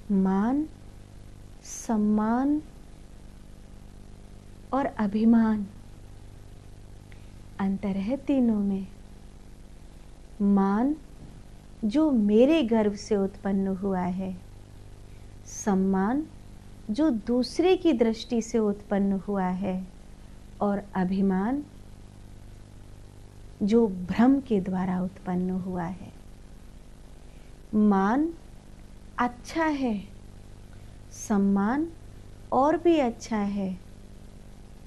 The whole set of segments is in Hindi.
मान, सम्मान और अभिमान अंतर है तीनों में। मान जो मेरे गर्व से उत्पन्न हुआ है, सम्मान जो दूसरे की दृष्टि से उत्पन्न हुआ है, और अभिमान जो भ्रम के द्वारा उत्पन्न हुआ है। मान अच्छा है, सम्मान और भी अच्छा है,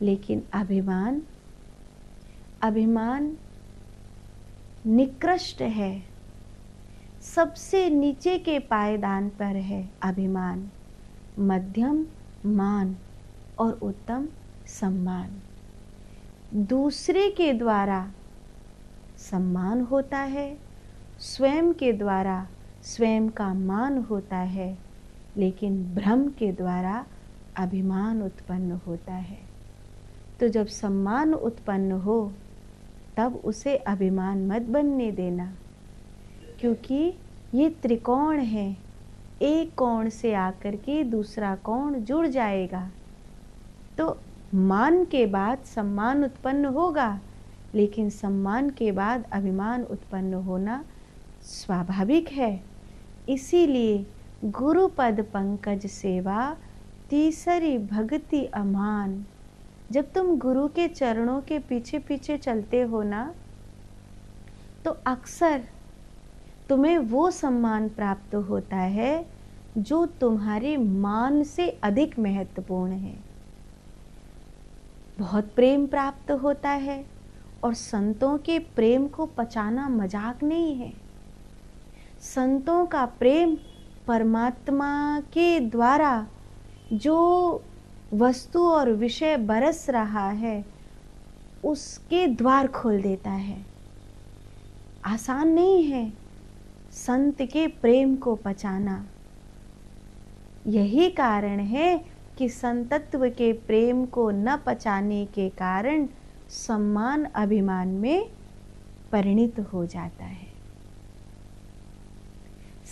लेकिन अभिमान निकृष्ट है, सबसे नीचे के पायदान पर है अभिमान। मध्यम मान और उत्तम सम्मान। दूसरे के द्वारा सम्मान होता है, स्वयं के द्वारा स्वयं का मान होता है, लेकिन भ्रम के द्वारा अभिमान उत्पन्न होता है। तो जब सम्मान उत्पन्न हो तब उसे अभिमान मत बनने देना, क्योंकि ये त्रिकोण है, एक कोण से आकर के दूसरा कोण जुड़ जाएगा। तो मान के बाद सम्मान उत्पन्न होगा, लेकिन सम्मान के बाद अभिमान उत्पन्न होना स्वाभाविक है। इसीलिए गुरुपद पंकज सेवा तीसरी भक्ति अमान। जब तुम गुरु के चरणों के पीछे पीछे चलते हो ना, तो अक्सर तुम्हें वो सम्मान प्राप्त होता है जो तुम्हारे मान से अधिक महत्वपूर्ण है। बहुत प्रेम प्राप्त होता है, और संतों के प्रेम को पचाना मजाक नहीं है। संतों का प्रेम परमात्मा के द्वारा जो वस्तु और विषय बरस रहा है, उसके द्वार खोल देता है। आसान नहीं है संत के प्रेम को पचाना। यही कारण है कि संतत्व के प्रेम को न पचाने के कारण सम्मान अभिमान में परिणित हो जाता है।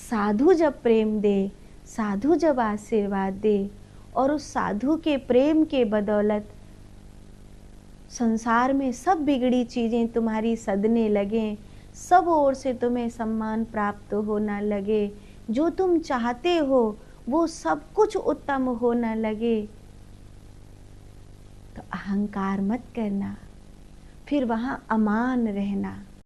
साधु जब प्रेम दे, साधु जब आशीर्वाद दे, और उस साधु के प्रेम के बदौलत संसार में सब बिगड़ी चीजें तुम्हारी सदने लगें, सब ओर से तुम्हें सम्मान प्राप्त होना लगे, जो तुम चाहते हो वो सब कुछ उत्तम होना लगे, तो अहंकार मत करना, फिर वहां अमान रहना।